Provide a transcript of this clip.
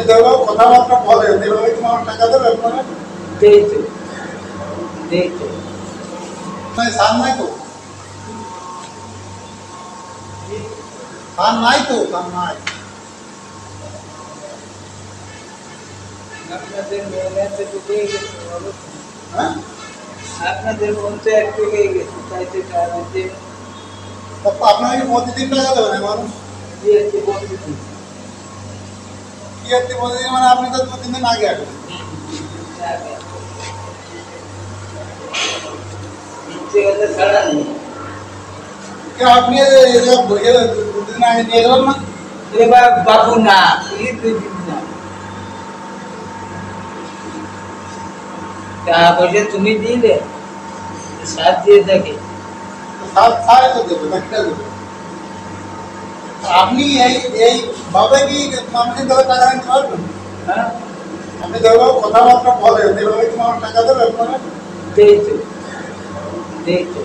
যেভাবে কথাবার্তা বলেন এভাবে কি আমার টাকা দেবে আপনারা? দেখো সার নাই তো, সার নাই তো, সার নাই। আপনাদের মনে তো ঢুকেই গেছে, হ্যাঁ, আপনাদের মন তো এক ঢুকেই গেছে, তাই তো টাকা দিতে আপনারা কি প্রতিদিন টাকা দেবেন মানুষ? দিয়েছে বলতেছি। কি আর প্রতিদিন মানে আপনি তো 2-3 দিন আগে আসবেন। ইচ্ছে হলে ছাড়া নেই। আপনি 2 দিন আগে নিয়ে গেলেন না? এবার বাবু না, এই 2 দিন না। টাকা পয়সা তুমি দিলে সাথ দিয়ে থাকে। সারে তো দেবে, একটা দেবে। আপনি এই ভাবে কি আপনি ধরে টাকা নিতে পারবেন? হ্যাঁ, আপনি যেভাবে কথাবার্তা বলেন এভাবে কি আমার টাকা দেবে আপনারা? দেখো